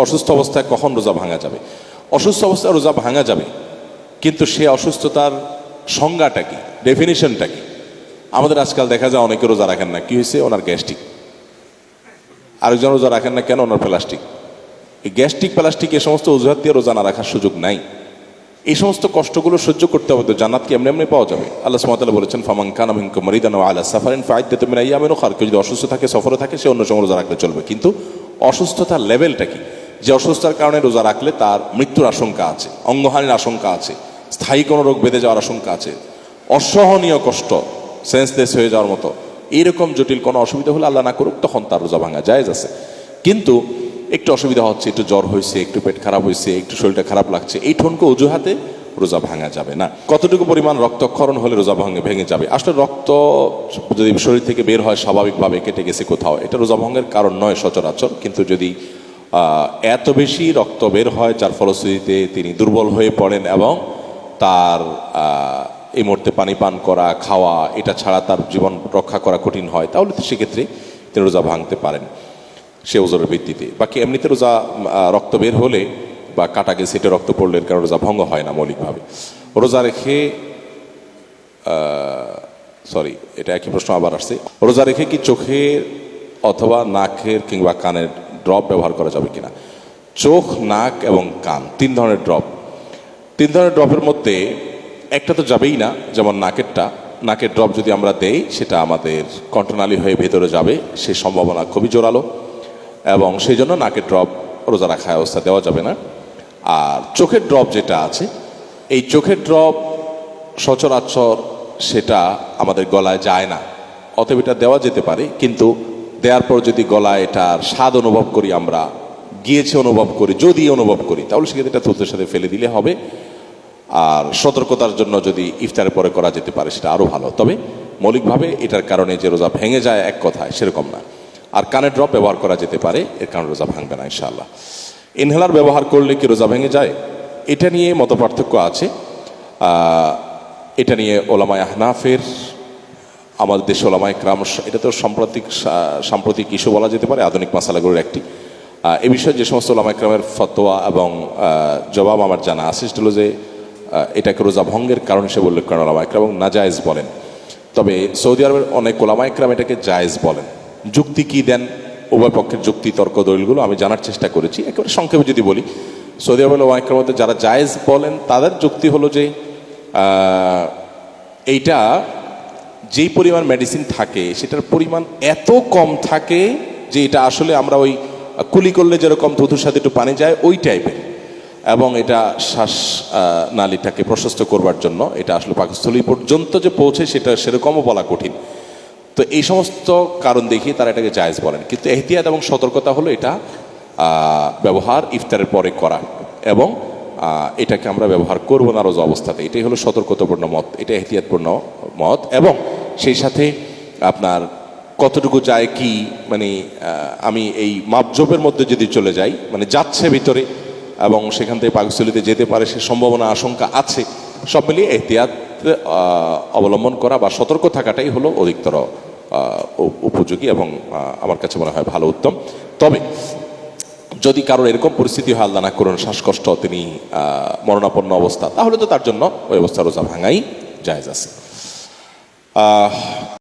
অসুস্থ অবস্থায় কখন রোজা ভাঙা যাবে? অসুস্থ অবস্থায় রোজা ভাঙা যাবে, কিন্তু সে অসুস্থতার সংজ্ঞাটা কি, ডেফিনিশনটা কি? আমাদের আজকাল দেখা যায় অনেকে রোজা রাখেন না, কি হয়েছে? ওনার গ্যাস্ট্রিক। আরেকজন রোজা রাখেন না কেন? ওনার প্লাস্টিক। এই গ্যাস্ট্রিক প্লাস্টিক এ সমস্ত অজুহাত দিয়ে রোজা না রাখার সুযোগ নাই। এই সমস্ত কষ্টগুলো সহ্য করতে হবে তো জান্নাত কি এমনি এমনি পাওয়া যাবে? আল্লাহ সুবহানাহু ওয়া তাআলা বলেছেন, ফামান কানা মিনকুম মারিদান আও আলা সাফারিন ফাইদ্দাতুম মিন আইয়ামিন উখর। কেউ যদি অসুস্থ থাকে, সফরে থাকে, সে অন্য সময় রোজা রাখলে চলবে। কিন্তু অসুস্থতার লেভেলটা কি? যে অসুস্থতার কারণে রোজা রাখলে তার মৃত্যুর আশঙ্কা আছে, অঙ্গহানির আশঙ্কা আছে, স্থায়ী কোনো রোগ বেঁধে যাওয়ার আশঙ্কা আছে, অসহনীয় কষ্ট, সেন্সলেস হয়ে যাওয়ার মতো এইরকম জটিল কোনো অসুবিধা হলে আল্লাহ না করুক, তখন তার রোজা ভাঙা জায়েজ আছে। কিন্তু একটু অসুবিধা হচ্ছে, একটু জ্বর হয়েছে, একটু পেট খারাপ হয়েছে, একটু শরীরটা খারাপ লাগছে, এই ঠনকে অজুহাতে রোজা ভাঙা যাবে না। কতটুকু পরিমাণ রক্তক্ষরণ হলে রোজা ভেঙে যাবে? আসলে রক্ত যদি শরীর থেকে বের হয় স্বাভাবিকভাবে, কেটে গেছে কোথাও, এটা রোজা ভঙ্গের কারণ নয় সচরাচর। কিন্তু যদি এত বেশি রক্ত বের হয় যার ফলশ্রুতিতে তিনি দুর্বল হয়ে পড়েন এবং তার এই মুহূর্তে পানি পান করা, খাওয়া, এটা ছাড়া তার জীবন রক্ষা করা কঠিন হয়, তাহলে তো সেক্ষেত্রে তিনি রোজা ভাঙতে পারেন সে ওজোরের ভিত্তিতে। বাকি এমনিতে রোজা রক্ত বের হলে বা কাটা গেছে, এটা রক্ত পড়লে কারণ রোজা ভঙ্গ হয় না মৌলিকভাবে। রোজা রেখে এটা একই প্রশ্ন আবার আসছে। রোজা রেখে কি চোখের অথবা নাকের কিংবা কানের ড্রপ ব্যবহার করা যাবে কিনা? চোখ, নাক এবং কান, তিন ধরনের ড্রপের মধ্যে একটা তো যাবেই না, যেমন নাকের ড্রপ যদি আমরা দেই সেটা আমাদের কণ্ঠনালী হয়ে ভেতরে যাবে, সে সম্ভাবনা খুবই জোরালো, এবং সেই জন্য নাকের ড্রপ রোজা রাখা অবস্থা দেওয়া যাবে না। আর চোখের ড্রপ যেটা আছে, এই চোখের ড্রপ সচরাচর সেটা আমাদের গলায় যায় না, অতএব এটা দেওয়া যেতে পারে। কিন্তু দেওয়ার পর যদি গলায় এটার স্বাদ অনুভব করি, আমরা গিয়েছে যদি অনুভব করি, তাহলে সেক্ষেত্রে এটা থুতোর সাথে ফেলে দিলে হবে। আর সতর্কতার জন্য যদি ইফতারের পরে করা যেতে পারে সেটা আরও ভালো। তবে মৌলিকভাবে এটার কারণে যে রোজা ভেঙে যায় এক কথায় সেরকম না। আর কানের ড্রপ ব্যবহার করা যেতে পারে, এর কারণে রোজা ভাঙবে না ইনশাআল্লাহ। ইনহেলার ব্যবহার করলে কি রোজা ভেঙে যায়? এটা নিয়ে মতপার্থক্য আছে। এটা নিয়ে ওলামায়ে আহনাফের, আমাদের দেশে ওলামায়ে কেরাম, এটা তো সাম্প্রতিক ইস্যু বলা যেতে পারে, আধুনিক মাসালাগুলোর একটি। এ বিষয়ে যে সমস্ত ওলামায়ে কেরামের ফতোয়া এবং জবাব আমার জানা আছে, সেটা হলো যে এটাকে রোজা ভঙ্গের কারণ হিসেবে উল্লেখ করেন ওলামায়ে কেরাম এবং নাজায়েজ বলেন। তবে সৌদি আরবের অনেক ওলামায়ে কেরাম এটাকে জায়েজ বলেন। যুক্তি কি দেন? উভয় পক্ষের যুক্তি, তর্ক, দলিলগুলো আমি জানার চেষ্টা করেছি। একেবারে সংক্ষেপে যদি বলি, সৌদি আরবের ওলামায়ে কেরামের মধ্যে যারা জায়েজ বলেন তাদের যুক্তি হলো যে এইটা যেই পরিমাণ মেডিসিন থাকে সেটার পরিমাণ এত কম থাকে যে এটা আসলে আমরা ওই কুলি করলে যেরকম থুতুর সাথে একটু পানি যায় ওই টাইপের, এবং এটা শ্বাস নালীটাকে প্রশস্ত করবার জন্য এটা আসলে পাকস্থলী পর্যন্ত যে পৌঁছে সেটা সেরকমও বলা কঠিন। তো এই সমস্ত কারণ দেখিয়ে তারা এটাকে জায়েজ বলেন। কিন্তু এহতিয়াত এবং সতর্কতা হলো এটা ব্যবহার ইফতারের পরে করা, এবং এটাকে আমরা ব্যবহার করবো না রোজা অবস্থাতে। এটাই হলো সতর্কতাপূর্ণ মত, এটা এহতিয়াতপূর্ণ মত। এবং সেই সাথে আপনার কতটুকু যায় কি, মানে আমি এই মাপজোপের মধ্যে যদি চলে যাই, মানে যাচ্ছে ভিতরে এবং সেখান থেকে পাকস্থলীতে যেতে পারে, সে সম্ভাবনা আশঙ্কা আছে, সব মিলিয়ে এহতিয়াত অবলম্বন করা বা সতর্ক থাকাটাই হলো অধিকতর উপযোগী এবং আমার কাছে মনে হয় ভালো, উত্তম। তবে যদি কারোর এরকম পরিস্থিতি হয়, আল্লাহ না করুন শ্বাসকষ্ট, তিনি মরণাপন্ন অবস্থা, তাহলে তো তার জন্য ওই অবস্থা রোজা ভাঙাই জায়েজ আছে।